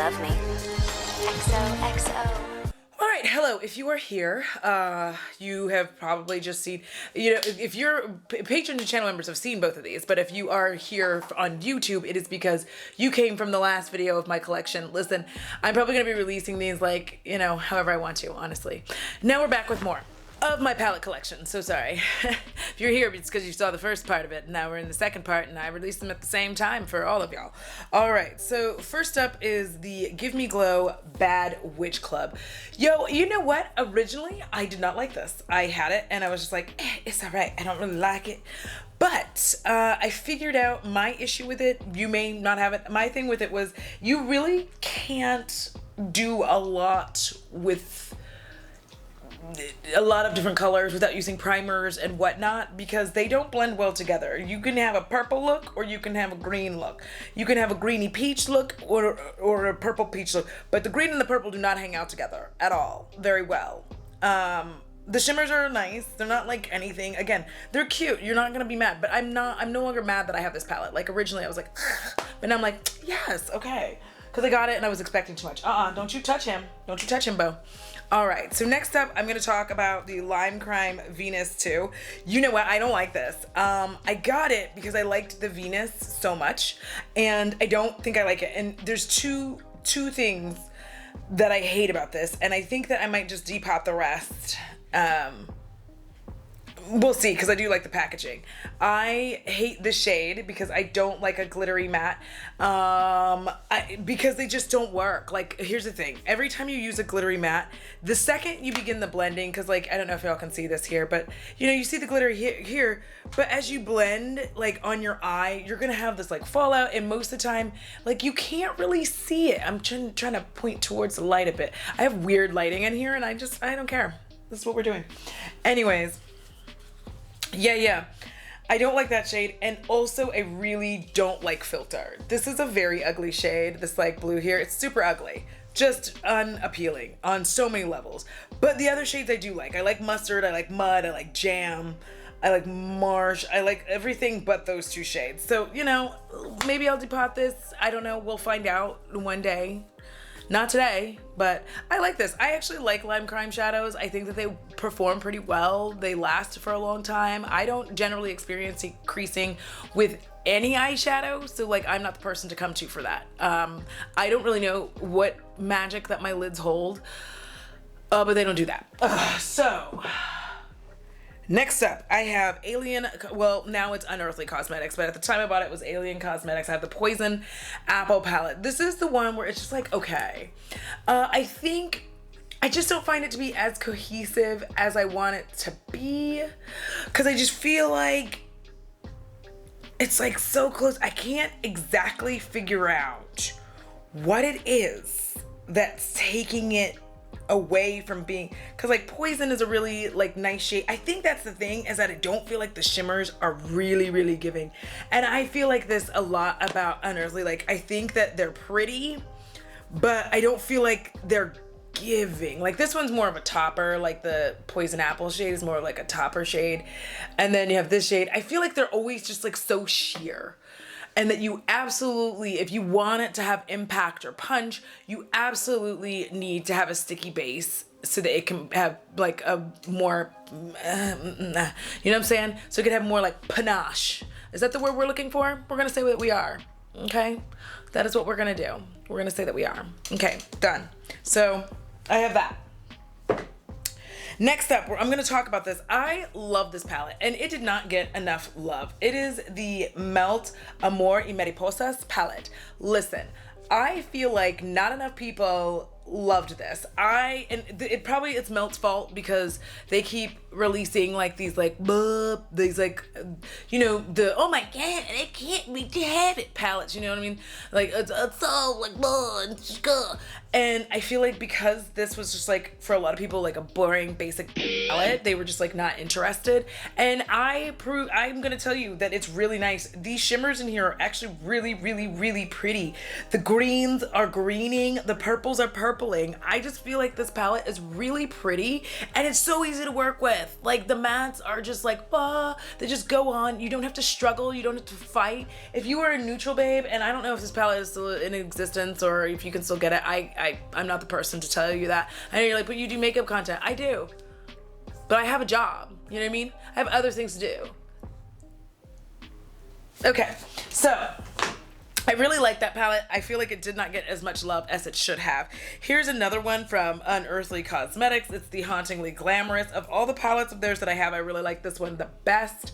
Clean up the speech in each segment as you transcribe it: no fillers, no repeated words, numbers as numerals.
love me. XOXO. All right, hello. If you are here, you have probably just seen, if you're patrons and channel members have seen both of these, but if you are here on YouTube, it is because you came from the last video of my collection. Listen, I'm probably going to be releasing these however I want to, honestly. Now we're back with more of my palette collection. So sorry. If you're here, it's because you saw the first part of it. Now we're in the second part, and I released them at the same time for all of y'all. All right, so first up is the Give Me Glow Bad Witch Club. Yo, you know what? Originally, I did not like this. I had it, and I was just like, it's all right. I don't really like it. But I figured out my issue with it. You may not have it. My thing with it was you really can't do a lot with a lot of different colors without using primers and whatnot, because they don't blend well together. You can have a purple look or you can have a green look. You can have a greeny peach look or a purple peach look, but the green and the purple do not hang out together at all very well. The shimmers are nice. They're not like anything. Again, they're cute. You're not gonna be mad, but I'm no longer mad that I have this palette. Like originally I was like, ugh, but now I'm like, yes, okay. Because I got it and I was expecting too much. Don't you touch him. Don't you touch him, Bo. All right, so next up, I'm gonna talk about the Lime Crime Venus 2. You know what, I don't like this. I got it because I liked the Venus so much, and I don't think I like it. And there's two things that I hate about this, and I think that I might just depot the rest. We'll see, because I do like the packaging. I hate the shade because I don't like a glittery matte, because they just don't work. Like, here's the thing. Every time you use a glittery matte, the second you begin the blending, because like, I don't know if y'all can see this here, but you see the glitter here, but as you blend, like on your eye, you're gonna have this like fallout, and most of the time, like you can't really see it. I'm trying to point towards the light a bit. I have weird lighting in here, and I don't care. This is what we're doing. Anyways. Yeah. I don't like that shade, and also I really don't like filter. This is a very ugly shade, this like blue here. It's super ugly. Just unappealing on so many levels. But the other shades I do like. I like mustard, I like mud, I like jam, I like marsh, I like everything but those two shades. So, maybe I'll depot this. I don't know, we'll find out one day. Not today, but I like this. I actually like Lime Crime shadows. I think that they perform pretty well. They last for a long time. I don't generally experience creasing with any eyeshadow, so like I'm not the person to come to for that. I don't really know what magic that my lids hold, but they don't do that. So next up, I have now it's Unearthly Cosmetics, but at the time I bought it was Alien Cosmetics. I have the Poison Apple palette. This is the one where it's just like, okay. I think I just don't find it to be as cohesive as I want it to be, because I just feel like it's like so close. I can't exactly figure out what it is that's taking it away from being, because like Poison is a really like nice shade. I think that's the thing, is that I don't feel like the shimmers are really giving, and I feel like this a lot about Unearthly. Like I think that they're pretty, but I don't feel like they're giving. Like this one's more of a topper, like the Poison Apple shade is more like a topper shade, and then you have this shade. I feel like they're always just like so sheer, and that you absolutely, if you want it to have impact or punch, you absolutely need to have a sticky base so that it can have like a more, you know what I'm saying? So it can have more like panache. Is that the word we're looking for? We're gonna say that we are, okay? That is what we're gonna do. We're gonna say that we are. Okay, done. So I have that. Next up, I'm going to talk about this. I love this palette, and it did not get enough love. It is the Melt Amor y Mariposas palette. Listen, I feel like not enough people loved this. It's Melt's fault, because they keep releasing like these like oh my god, I can't wait to have it palettes, you know what I mean? Like it's so like and I feel like because this was just like for a lot of people like a boring basic palette, they were just like not interested. And I'm gonna tell you that it's really nice. These shimmers in here are actually really pretty. The greens are greening, the purples are purple. purpling. I just feel like this palette is really pretty and it's so easy to work with. Like the mattes are just like, they just go on. You don't have to struggle. You don't have to fight. If you are a neutral babe, and I don't know if this palette is still in existence or if you can still get it. I'm not the person to tell you that. I know you're like, but you do makeup content. I do. But I have a job. You know what I mean? I have other things to do. Okay, so I really like that palette. I feel like it did not get as much love as it should have. Here's another one from Unearthly Cosmetics. It's the Hauntingly Glamorous. Of all the palettes of theirs that I have, I really like this one the best.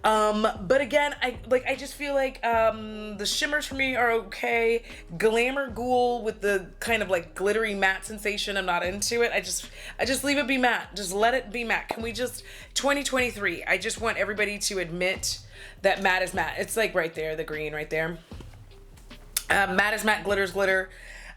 But again, I just feel like the shimmers for me are okay. Glamour Ghoul with the kind of like glittery matte sensation, I'm not into it. I just leave it be matte. Just let it be matte. Can we just 2023? I just want everybody to admit that matte is matte. It's like right there, the green right there. Matte is matte, glitter's glitter.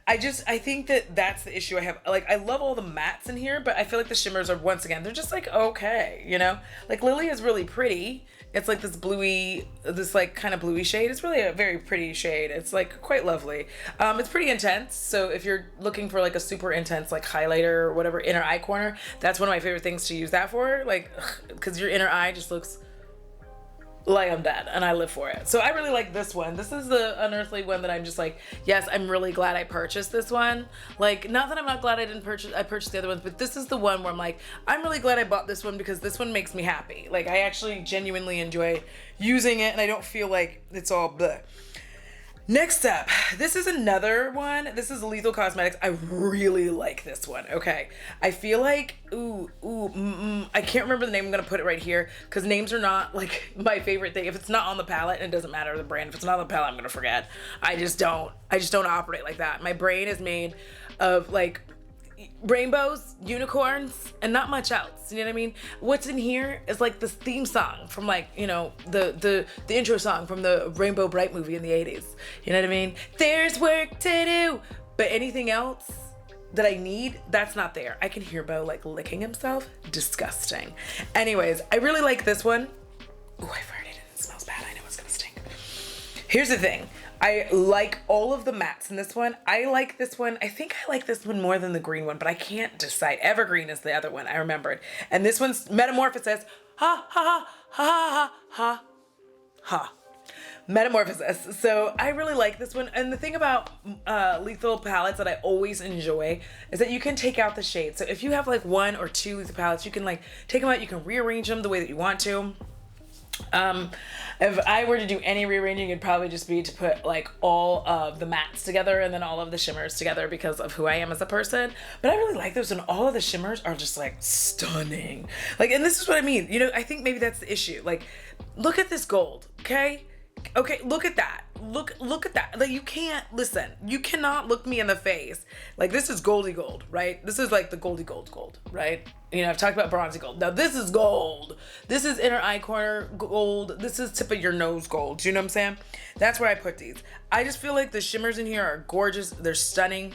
I think that that's the issue I have. Like, I love all the mattes in here, but I feel like the shimmers are, once again, they're just like, okay, you know? Like, Lily is really pretty. It's like this bluey, this like kind of bluey shade. It's really a very pretty shade. It's like quite lovely. It's pretty intense. So if you're looking for like a super intense like highlighter or whatever, inner eye corner, that's one of my favorite things to use that for. Like, because your inner eye just looks like I'm dead and I live for it. So I really like this one. This is the Unearthly one that I'm just like, yes, I'm really glad I purchased this one. Like, not that I'm not glad I purchased the other ones, but this is the one where I'm like, I'm really glad I bought this one because this one makes me happy. Like, I actually genuinely enjoy using it and I don't feel like it's all bleh. Next up, this is another one. This is Lethal Cosmetics. I really like this one. Okay. I feel like, I can't remember the name. I'm going to put it right here because names are not like my favorite thing. If it's not on the palette, it doesn't matter the brand. If it's not on the palette, I'm going to forget. I just don't operate like that. My brain is made of like rainbows, unicorns, and not much else. You know what I mean? What's in here is like this theme song from like, you know, the intro song from the Rainbow Bright movie in the 80s. You know what I mean? There's work to do. But anything else that I need, that's not there. I can hear Bo like licking himself. Disgusting. Anyways, I really like this one. Ooh, I farted and it smells bad. I know it's gonna stink. Here's the thing. I like all of the mattes in this one. I like this one. I think I like this one more than the green one, but I can't decide. Evergreen is the other one. I remembered. And this one's Metamorphosis. Ha, ha, ha, ha, ha, ha. Metamorphosis. So I really like this one. And the thing about Lethal palettes that I always enjoy is that you can take out the shades. So if you have like one or two Lethal palettes, you can like take them out. You can rearrange them the way that you want to. If I were to do any rearranging, it'd probably just be to put like all of the mattes together and then all of the shimmers together because of who I am as a person. But I really like those, and all of the shimmers are just like stunning. Like, and this is what I mean. You know, I think maybe that's the issue. Like, look at this gold, okay? Okay, look at that. Look at that. Like, you can't, listen, you cannot look me in the face. Like, this is goldy gold, right? This is like the goldy gold, right? You know, I've talked about bronzy gold. Now this is gold. This is inner eye corner gold. This is tip of your nose gold. Do you know what I'm saying? That's where I put these. I just feel like the shimmers in here are gorgeous. They're stunning.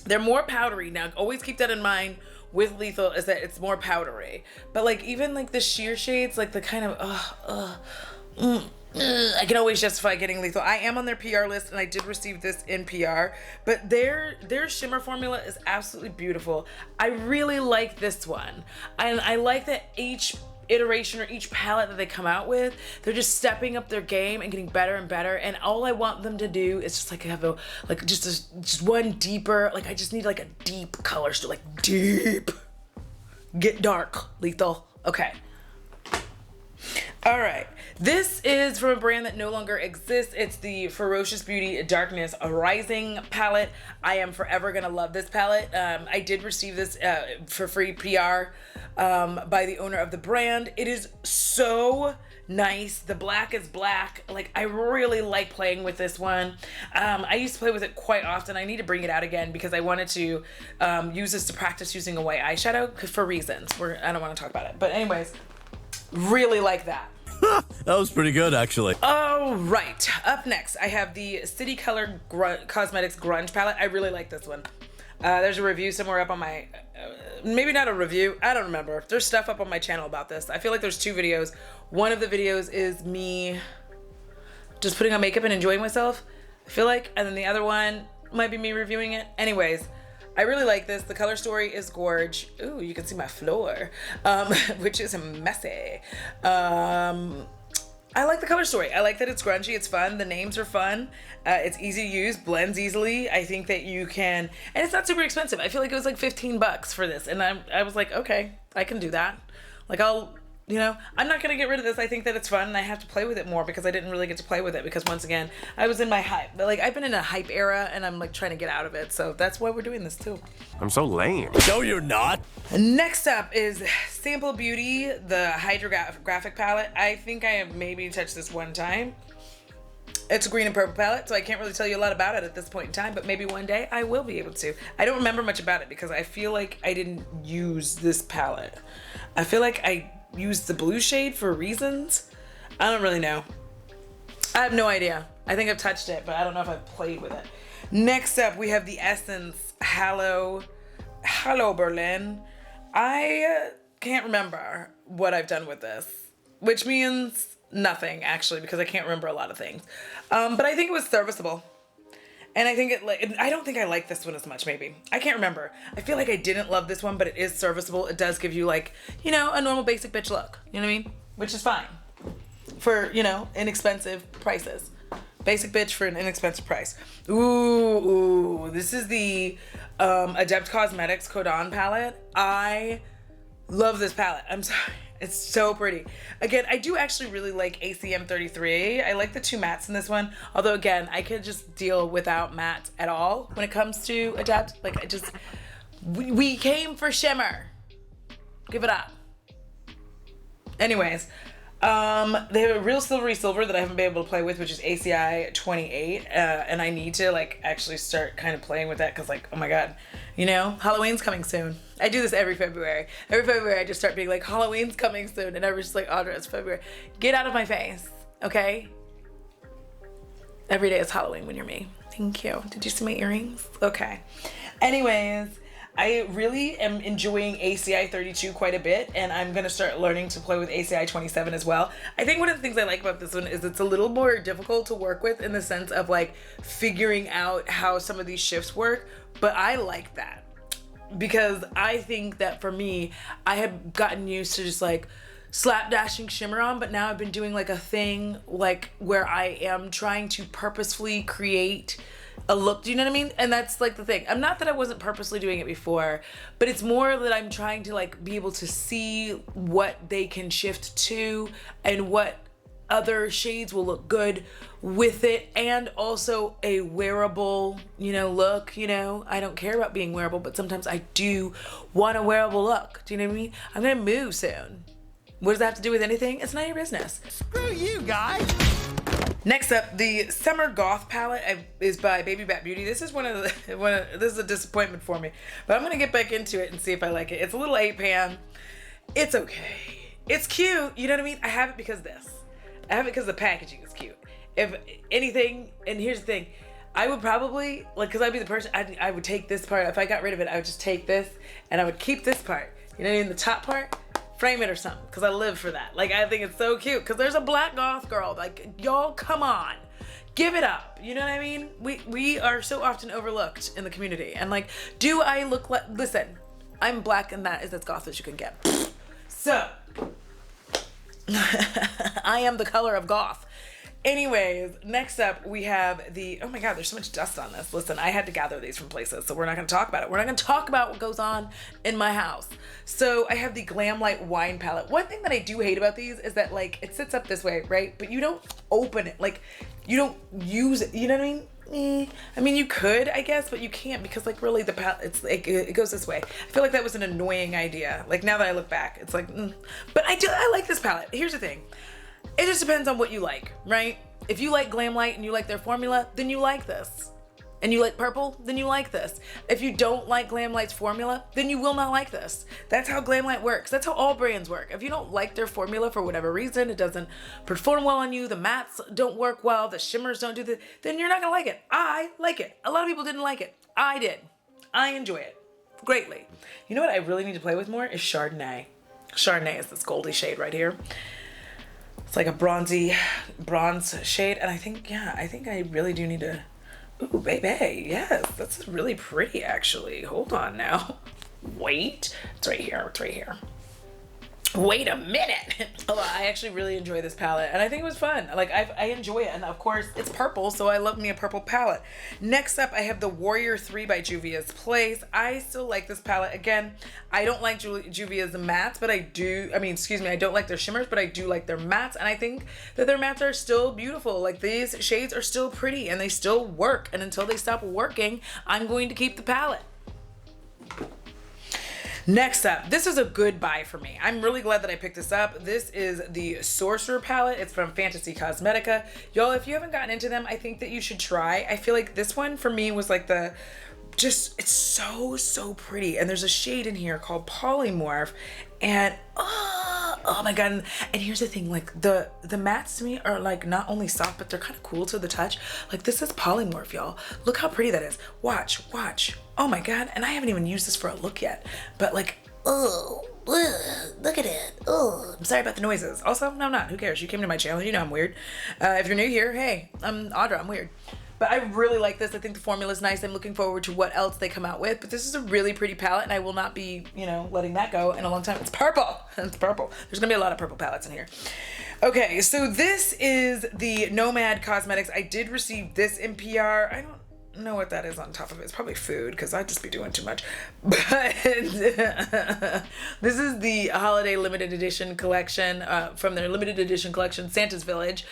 They're more powdery. Now, always keep that in mind with Lethal, is that it's more powdery. But like, even like the sheer shades, like the kind of, I can always justify getting Lethal. I am on their PR list and I did receive this in PR, but their shimmer formula is absolutely beautiful. I really like this one. And I like that each iteration or each palette that they come out with, they're just stepping up their game and getting better and better. And all I want them to do is just like have just one deeper, like I just need like a deep color still, like deep. Get dark, Lethal. Okay. All right, this is from a brand that no longer exists. It's the Ferocious Beauty Darkness Rising palette. I am forever gonna love this palette. I did receive this for free PR by the owner of the brand. It is so nice. The black is black. Like, I really like playing with this one. I used to play with it quite often. I need to bring it out again because I wanted to use this to practice using a white eyeshadow for reasons. I don't want to talk about it. But anyways, really like that. That was pretty good, actually. All right, up next, I have the City Color Cosmetics Grunge palette. I really like this one. There's a review somewhere up on my, maybe not a review, I don't remember. There's stuff up on my channel about this. I feel like there's two videos. One of the videos is me just putting on makeup and enjoying myself, I feel like, and then the other one might be me reviewing it. Anyways, I really like this. The color story is gorge. Ooh, you can see my floor, which is messy. I like the color story. I like that it's grungy. It's fun. The names are fun. It's easy to use, blends easily. I think that you can, and it's not super expensive. I feel like it was like $15 for this. And I was like, okay, I can do that. Like you know, I'm not going to get rid of this. I think that it's fun and I have to play with it more because I didn't really get to play with it because once again, I was in my hype. Like I've been in a hype era and I'm like trying to get out of it. So that's why we're doing this too. I'm so lame. No, you're not. Next up is Sample Beauty, the Hydrographic palette. I think I have maybe touched this one time. It's a green and purple palette, so I can't really tell you a lot about it at this point in time, but maybe one day I will be able to. I don't remember much about it because I feel like I didn't use this palette. I feel like I used the blue shade for reasons. I don't really know. I have no idea. I think I've touched it, but I don't know if I've played with it. Next up, we have the Essence Hello Berlin. I can't remember what I've done with this, which means nothing actually because I can't remember a lot of things. But I think it was serviceable. And I think I don't think I like this one as much, maybe. I can't remember. I feel like I didn't love this one, but it is serviceable. It does give you like, you know, a normal basic bitch look. You know what I mean? Which is fine for, you know, inexpensive prices. Basic bitch for an inexpensive price. Ooh, this is the Adept Cosmetics Codon palette. I love this palette. I'm sorry. It's so pretty. Again, I do actually really like ACM 33. I like the two mattes in this one. Although again, I could just deal without mattes at all when it comes to Adept. Like we came for shimmer. Give it up. Anyways, they have a real silvery silver that I haven't been able to play with, which is ACI 28. And I need to like actually start kind of playing with that because like, oh my God, you know, Halloween's coming soon. I do this every February. Every February I just start being like, Halloween's coming soon. And everyone's just like, Audra, it's February. Get out of my face, okay? Every day is Halloween when you're me. Thank you. Did you see my earrings? Okay. Anyways, I really am enjoying ACI 32 quite a bit, and I'm going to start learning to play with ACI 27 as well. I think one of the things I like about this one is it's a little more difficult to work with in the sense of like figuring out how some of these shifts work, but I like that because I think that for me, I have gotten used to just like slapdashing shimmer on, but now I've been doing like a thing like where I am trying to purposefully create a look, do you know what I mean? And that's like the thing. I'm not that I wasn't purposely doing it before, but it's more that I'm trying to like be able to see what they can shift to and what other shades will look good with it, and also a wearable, you know, look. You know, I don't care about being wearable, but sometimes I do want a wearable look. Do you know what I mean? I'm gonna move soon. What does that have to do with anything? It's none of your business. Screw you, guys. Next up, the Summer Goth palette is by Baby Bat Beauty. This is this is a disappointment for me, but I'm gonna get back into it and see if I like it. It's a little 8-pan. It's okay. It's cute. You know what I mean? I have it because of this. I have it because the packaging is cute. If anything, and here's the thing, I would probably, like, because I'd be the person, I would take this part. If I got rid of it, I would just take this and I would keep this part. You know what I mean? The top part, frame it or something, because I live for that. Like, I think it's so cute because there's a black goth girl. Like, y'all, come on. Give it up. You know what I mean? We are so often overlooked in the community. And like, do I look like, listen, I'm black and that is as goth as you can get. So, I am the color of goth. Anyways, next up we have the, oh my God, there's so much dust on this. Listen, I had to gather these from places, so we're not gonna talk about it. We're not gonna talk about what goes on in my house. So I have the Glam Light Wine Palette. One thing that I do hate about these is that like, it sits up this way, right? But you don't open it, like you don't use it, you know what I mean? I mean, you could, I guess, but you can't because like really the palette, it's like, it goes this way. I feel like that was an annoying idea. Like now that I look back, it's like, but I like this palette. Here's the thing. It just depends on what you like, right? If you like Glam Light and you like their formula, then you like this. And you like purple, then you like this. If you don't like Glam Light's formula, then you will not like this. That's how Glam Light works. That's how all brands work. If you don't like their formula for whatever reason, it doesn't perform well on you, the mattes don't work well, the shimmers don't do then you're not gonna like it. I like it. A lot of people didn't like it. I did. I enjoy it greatly. You know what I really need to play with more is Chardonnay. Chardonnay is this goldy shade right here. It's like a bronze shade, and I think I really do need to Ooh, baby, yes, that's really pretty actually. Hold on now. Wait, it's right here, it's right here. Wait a minute. Oh, I actually really enjoy this palette and I think it was fun. Like I enjoy it, and of course it's purple, so I love me a purple palette. Next up, I have the Warrior 3 by Juvia's Place. I still like this palette. Again, I don't like Juvia's mattes, but I don't like their shimmers, but I do like their mattes, and I think that their mattes are still beautiful. Like these shades are still pretty and they still work, and until they stop working, I'm going to keep the palette. Next up, this is a good buy for me. I'm really glad that I picked this up. This is the Sorcerer palette. It's from Fantasy Cosmetica. Y'all, if you haven't gotten into them, I think that you should try. I feel like this one for me was like it's so pretty. And there's a shade in here called Polymorph, and oh my god. And here's the thing, like the mattes to me are like not only soft, but they're kind of cool to the touch. Like this is Polymorph, y'all. Look how pretty that is. Watch. Oh my god. And I haven't even used this for a look yet, but like, oh, look at it. Oh, I'm sorry about the noises. Also, no, I'm not. Who cares? You came to my channel. You know I'm weird. If you're new here, hey, I'm Audra. I'm weird. But I really like this. I think the formula is nice. I'm looking forward to what else they come out with. But this is a really pretty palette, and I will not be, letting that go in a long time. It's purple. It's purple. There's gonna be a lot of purple palettes in here. Okay, so this is the Nomad Cosmetics. I did receive this in PR. I don't know what that is on top of it. It's probably food, because I'd just be doing too much. But this is the holiday limited edition collection from their limited edition collection, Santa's Village.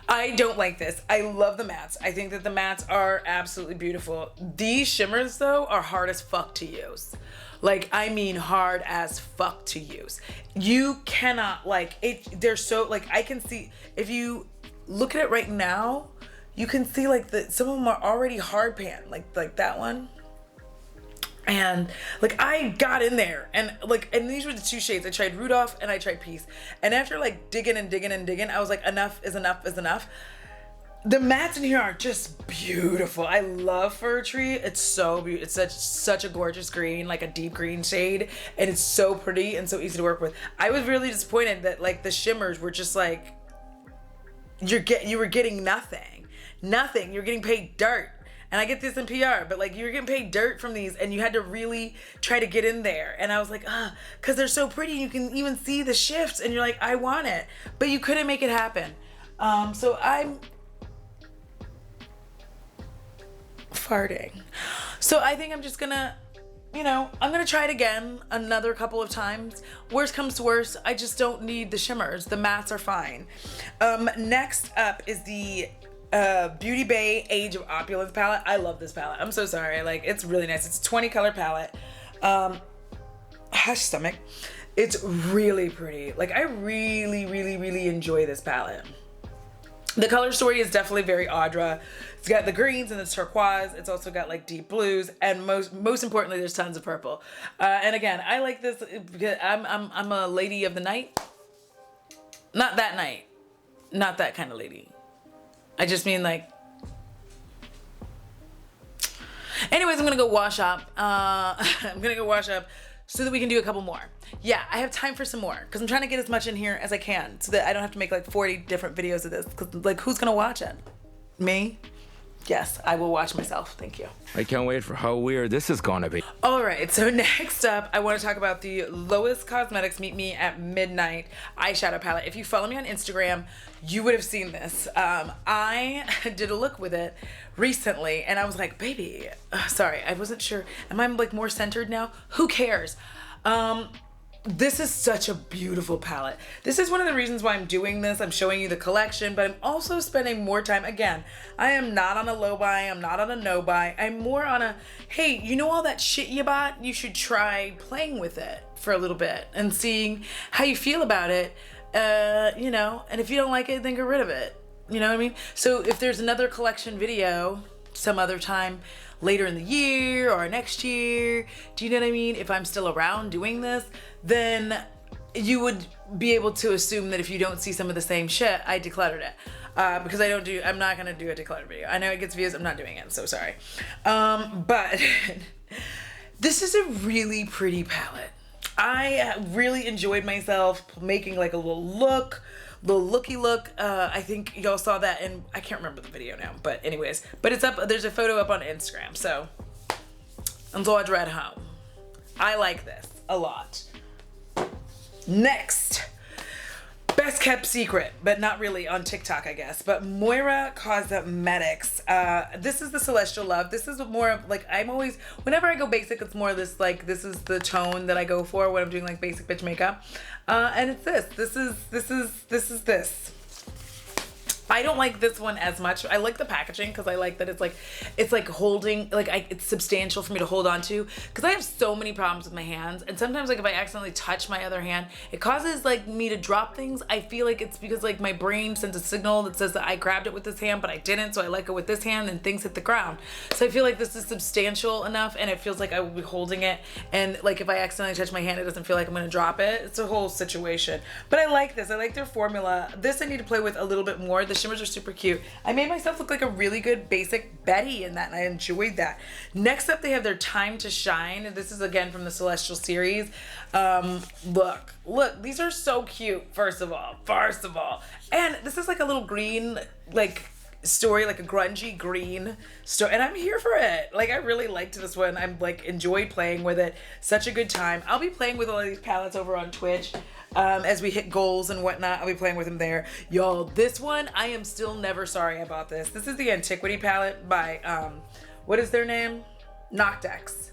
I don't like this. I love the mattes. I think that the mattes are absolutely beautiful. These shimmers though are hard as fuck to use. Like, I mean hard as fuck to use. You cannot, like, they're so, like, I can see, if you look at it right now, you can see like some of them are already hard pan, like that one. And like I got in there and these were the two shades. I tried Rudolph and I tried Peace. And after like digging, I was like, enough is enough. The mattes in here are just beautiful. I love Fir Tree. It's so beautiful. It's such a gorgeous green, like a deep green shade, and it's so pretty and so easy to work with. I was really disappointed that like the shimmers were just like, you were getting nothing. You're getting paid dirt. And I get this in PR, but like you're getting paid dirt from these, and you had to really try to get in there. And I was like, because they're so pretty, you can even see the shifts, and you're like, I want it, but you couldn't make it happen. So I'm farting. So I think I'm just gonna, I'm gonna try it again another couple of times. Worst comes to worst, I just don't need the shimmers. The mattes are fine. Next up is the Beauty Bay Age of Opulence palette. I love this palette. I'm so sorry. Like, it's really nice. It's a 20 color palette. Hush stomach. It's really pretty. Like, I really enjoy this palette. The color story is definitely very Audra. It's got the greens and the turquoise. It's also got like deep blues, and most importantly, there's tons of purple. And again, I like this because I'm a lady of the night. Not that night. Not that kind of lady. I just mean like, anyways, I'm gonna go wash up. I'm gonna go wash up so that we can do a couple more. Yeah, I have time for some more because I'm trying to get as much in here as I can so that I don't have to make like 40 different videos of this, because like, who's gonna watch it? Me? Yes, I will watch myself. Thank you. I can't wait for how weird this is gonna be. All right, so next up, I want to talk about the Lois Cosmetics Meet Me at Midnight eyeshadow palette. If you follow me on Instagram, you would have seen this. I did a look with it recently, and I was like, baby, sorry, I wasn't sure. Am I like more centered now? Who cares? This is such a beautiful palette. This is one of the reasons why I'm doing this. I'm showing you the collection, but I'm also spending more time. Again, I am not on a low buy. I'm not on a no buy. I'm more on a, hey, you know all that shit you bought? You should try playing with it for a little bit and seeing how you feel about it. And if you don't like it, then get rid of it. You know what I mean? So if there's another collection video some other time later in the year or next year, do you know what I mean? If I'm still around doing this, then you would be able to assume that if you don't see some of the same shit, I decluttered it. Because I'm not gonna do a decluttered video. I know it gets views, I'm not doing it, so sorry. But this is a really pretty palette. I really enjoyed myself making like a little look little looky look. I think y'all saw that, and I can't remember the video now, but anyways, but it's up. There's a photo up on Instagram, so I'm Audra at home. I like this a lot. Next, best kept secret, but not really on TikTok, I guess. But Moira Cosmetics. This is the Celestial Love. This is more of like, I'm always, whenever I go basic, it's more this like, this is the tone that I go for when I'm doing like basic bitch makeup. And it's this. This is this. I don't like this one as much. I like the packaging because I like that it's like holding, like it's substantial for me to hold on to, because I have so many problems with my hands, and sometimes like if I accidentally touch my other hand, it causes like me to drop things. I feel like it's because like my brain sends a signal that says that I grabbed it with this hand but I didn't, so I like it with this hand and things hit the ground. So I feel like this is substantial enough and it feels like I will be holding it, and like if I accidentally touch my hand, it doesn't feel like I'm gonna drop it. It's a whole situation. But I like this. I like their formula. This I need to play with a little bit more. The shimmers are super cute. I made myself look like a really good basic Betty in that, and I enjoyed that. Next up, they have their Time to Shine. This is again from the Celestial series. Look, these are so cute. First of all, and this is like a little green, like story, like a grungy green story, and I'm here for it. Like I really liked this one. I'm like enjoyed playing with it. Such a good time. I'll be playing with all of these palettes over on Twitch. As we hit goals and whatnot, I'll be playing with them there. Y'all, this one, I am still never sorry about this. This is the Antiquity palette by, what is their name? Noctex.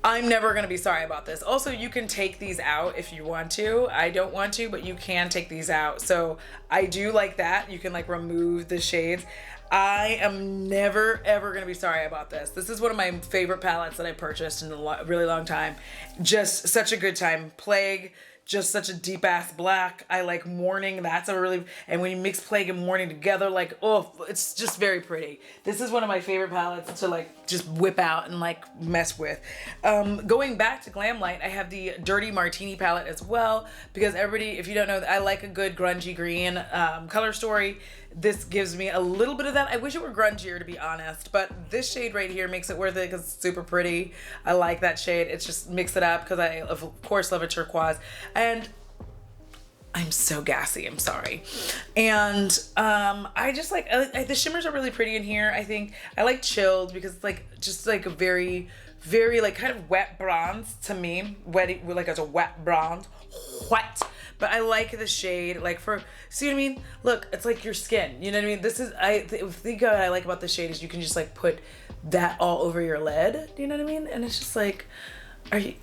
I'm never gonna be sorry about this. Also, you can take these out if you want to. I don't want to, but you can take these out. So I do like that. You can like remove the shades. I am never ever gonna be sorry about this. This is one of my favorite palettes that I purchased in a really long time. Just such a good time. Plague, just such a deep ass black. I like Morning. That's a really, and when you mix Plague and Morning together, like, oh, it's just very pretty. This is one of my favorite palettes to like just whip out and like mess with. Going back to Glamlight, I have the Dirty Martini palette as well, because everybody, if you don't know, I like a good grungy green color story. This gives me a little bit of that. I wish it were grungier, to be honest, but this shade right here makes it worth it because it's super pretty. I like that shade. It's just mix it up because I, of course, love a turquoise. And I'm so gassy, I'm sorry. And I just like, the shimmers are really pretty in here. I think I like Chilled because it's like, just like a very, very like kind of wet bronze to me. Wet, like as a wet bronze. What? But I like the shade, like for, see what I mean? Look, it's like your skin, you know what I mean? This is, I think what I like about this shade is you can just like put that all over your lid, do you know what I mean? And it's just like, are you,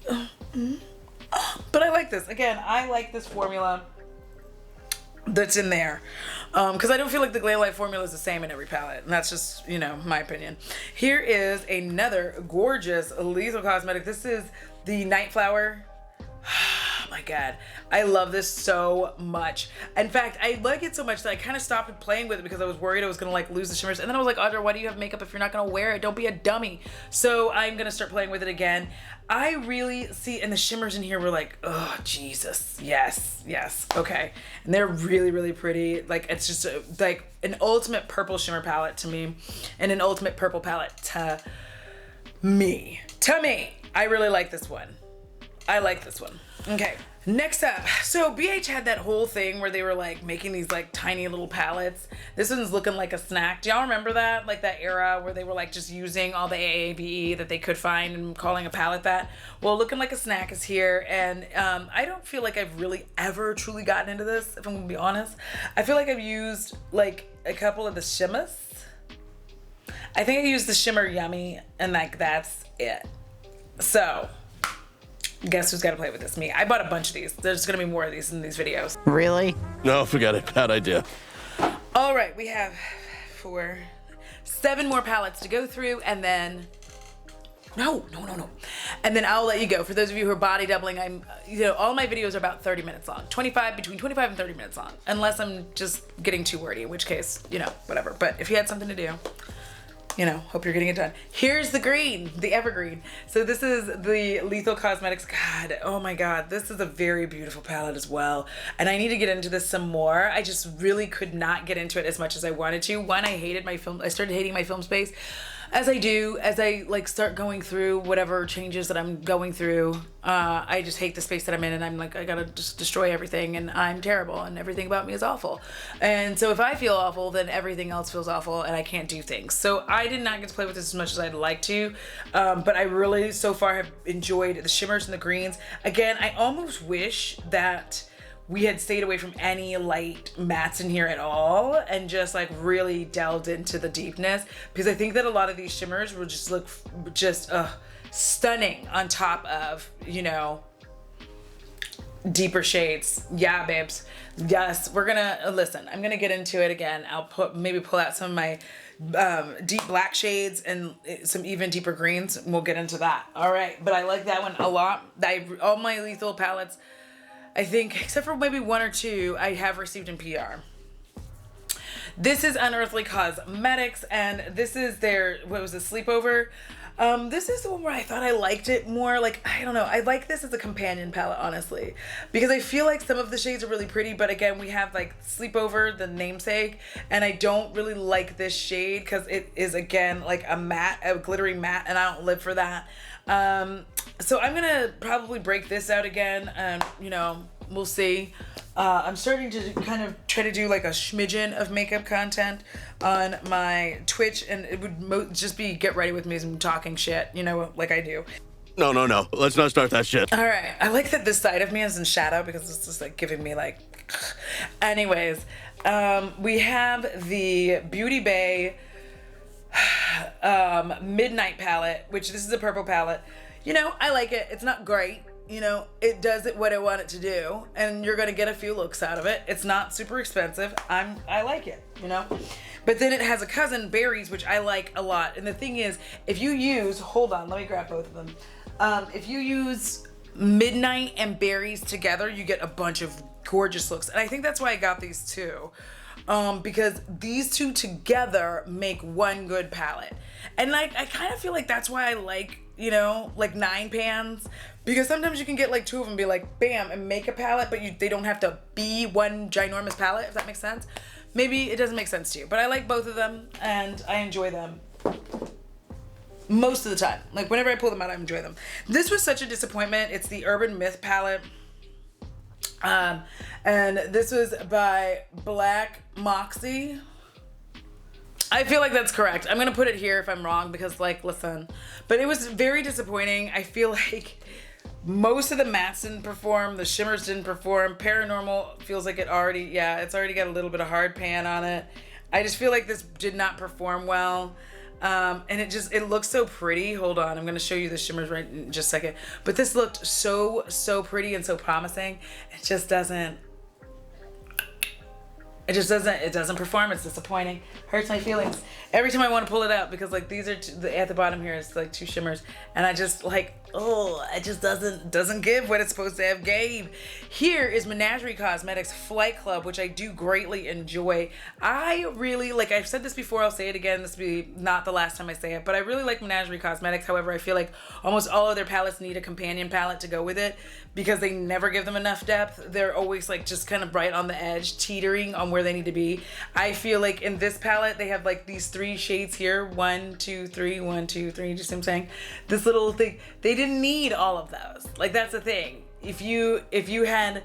but I like this. Again, I like this formula that's in there. Because I don't feel like the Glamlight formula is the same in every palette. And that's just, you know, my opinion. Here is another gorgeous Lethal Cosmetic. This is the Night Flower. Oh my god, I love this so much. In fact, I like it so much that I kind of stopped playing with it because I was worried I was gonna like lose the shimmers, and then I was like, Audra, why do you have makeup if you're not gonna wear it? Don't be a dummy. So I'm gonna start playing with it again. I really see, and the shimmers in here were like, oh Jesus, yes, okay. And they're really, really pretty. Like it's just like an ultimate purple shimmer palette to me, and an ultimate purple palette to me. I really like this one. I like this one. Okay, next up. So BH had that whole thing where they were like making these like tiny little palettes. This one's looking like a snack. Do y'all remember that? Like that era where they were like just using all the AABE that they could find and calling a palette that? Well, Looking Like a Snack is here, and I don't feel like I've really ever truly gotten into this, if I'm gonna be honest. I feel like I've used like a couple of the shimmers. I think I used the Shimmer Yummy, and like that's it. So guess who's got to play with this? Me. I bought a bunch of these. There's going to be more of these in these videos. Really? No, forget it. Bad idea. All right, we have 7 more palettes to go through, and then no. And then I'll let you go. For those of you who are body doubling, all my videos are about 30 minutes long. Between 25 and 30 minutes long. Unless I'm just getting too wordy, in which case, whatever. But if you had something to do, hope you're getting it done. Here's the green, the evergreen. So this is the Lethal Cosmetics. God, oh my God, this is a very beautiful palette as well. And I need to get into this some more. I just really could not get into it as much as I wanted to. One, I started hating my film space. as I like start going through whatever changes that I'm going through, I just hate the space that I'm in, and I'm like, I gotta just destroy everything, and I'm terrible, and everything about me is awful. And so if I feel awful, then everything else feels awful, and I can't do things. So I did not get to play with this as much as I'd like to, but I really so far have enjoyed the shimmers and the greens. Again, I almost wish that we had stayed away from any light mattes in here at all and just like really delved into the deepness, because I think that a lot of these shimmers will just look just stunning on top of, you know, deeper shades. Yeah, babes. Yes, we're gonna listen. I'm gonna get into it again. I'll maybe pull out some of my deep black shades and some even deeper greens, and we'll get into that. All right, but I like that one a lot. All my lethal palettes, I think, except for maybe one or two, I have received in PR. This is Unearthly Cosmetics, and this is their, what was it, Sleepover? This is the one where I thought I liked it more. Like, I don't know. I like this as a companion palette, honestly, because I feel like some of the shades are really pretty, but again, we have like Sleepover, the namesake, and I don't really like this shade because it is, again, like a matte, a glittery matte, and I don't live for that. So I'm gonna probably break this out again, and you know, we'll see. I'm starting to kind of try to do like a smidgen of makeup content on my Twitch, and it would just be get ready with me as I'm talking shit, you know, like I do. No. Let's not start that shit. All right, I like that this side of me is in shadow because it's just like giving me like. Anyways, we have the Beauty Bay Midnight palette, which this is a purple palette. You know, I like it. It's not great. You know, it does it what I want it to do, and you're gonna get a few looks out of it. It's not super expensive. I like it, you know. But then it has a cousin, Berries, which I like a lot. And the thing is, if you use, hold on, let me grab both of them. If you use Midnight and Berries together, you get a bunch of gorgeous looks. And I think that's why I got these two. Because these two together make one good palette. And like, I kind of feel like that's why I like, you know, like 9 pans, because sometimes you can get like 2 of them and be like, bam, and make a palette, but they don't have to be one ginormous palette, if that makes sense. Maybe it doesn't make sense to you, but I like both of them and I enjoy them most of the time. Like whenever I pull them out, I enjoy them. This was such a disappointment. It's the Urban Myth palette. And this was by Black Moxie. I feel like that's correct. I'm gonna put it here if I'm wrong, because like, listen, but it was very disappointing. I feel like most of the mattes didn't perform, the shimmers didn't perform. Paranormal feels like it's already got a little bit of hard pan on it. I just feel like this did not perform well. And it looks so pretty. Hold on, I'm gonna show you the shimmers right in just a second. But this looked so pretty and so promising. It doesn't perform. It's disappointing. Hurts my feelings every time I want to pull it out, because like these are at the bottom here is like 2 shimmers, and I just like, oh, it just doesn't give what it's supposed to have gave. Here is Menagerie Cosmetics Flight Club, which I do greatly enjoy. I really like, I've said this before, I'll say it again, this will be not the last time I say it, but I really like Menagerie Cosmetics. However, I feel like almost all of their palettes need a companion palette to go with it, because they never give them enough depth. They're always like just kind of right on the edge, teetering on where they need to be. I feel like in this palette they have like these 3 shades here, 1 2 3, 1 2 3, just what I'm saying, this little thing. They didn't need all of those. Like, that's the thing. If you had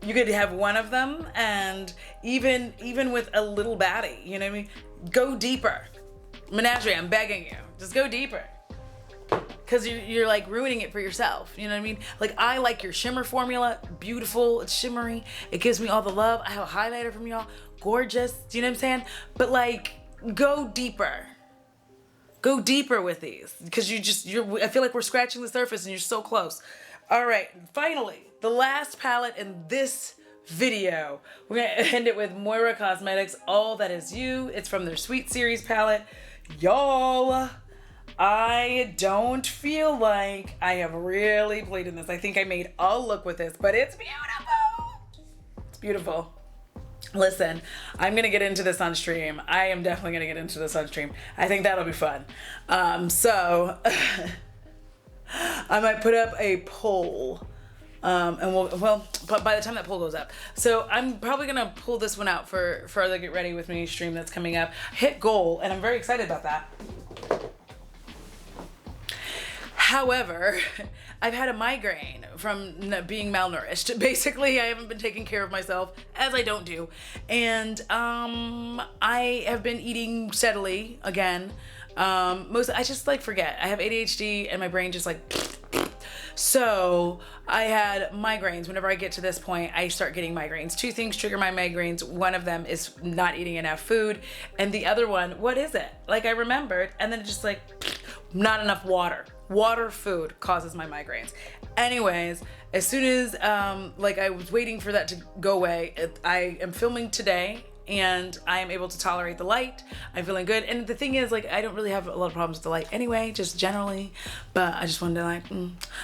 you could have one of them, and even with a little baddie, you know what I mean, go deeper. Menagerie, I'm begging you, just go deeper, because you're like ruining it for yourself, you know what I mean? Like, I like your shimmer formula, beautiful, it's shimmery, it gives me all the love. I have a highlighter from y'all, gorgeous, do you know what I'm saying? But like, go deeper with these, because I feel like we're scratching the surface and you're so close. All right, finally, the last palette in this video, we're gonna end it with Moira Cosmetics All That Is You. It's from their Sweet Series palette. Y'all, I don't feel like I have really played in this. I think I made a look with this, but it's beautiful. It's beautiful. Listen, I'm gonna get into this on stream. I am definitely gonna get into this on stream. I think that'll be fun. So I might put up a poll But by the time that poll goes up, so I'm probably gonna pull this one out for the Get Ready With Me stream that's coming up. Hit goal, and I'm very excited about that. However, I've had a migraine from being malnourished. Basically, I haven't been taking care of myself, as I don't do. And I have been eating steadily again. I just like forget. I have ADHD and my brain just like... So I had migraines. Whenever I get to this point, I start getting migraines. Two things trigger my migraines. One of them is not eating enough food. And the other one, what is it? Like I remembered, and then it just like, not enough water. Water, food causes my migraines. Anyways, as soon as I was waiting for that to go away, I am filming today and I am able to tolerate the light. I'm feeling good. And the thing is, like, I don't really have a lot of problems with the light anyway, just generally, but I just wanted to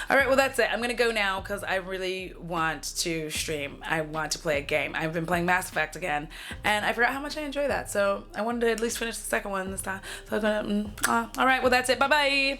all right, well, that's it. I'm gonna go now because I really want to stream. I want to play a game. I've been playing Mass Effect again and I forgot how much I enjoy that. So I wanted to at least finish the second one this time. So I'm gonna, all right, well, that's it. Bye-bye.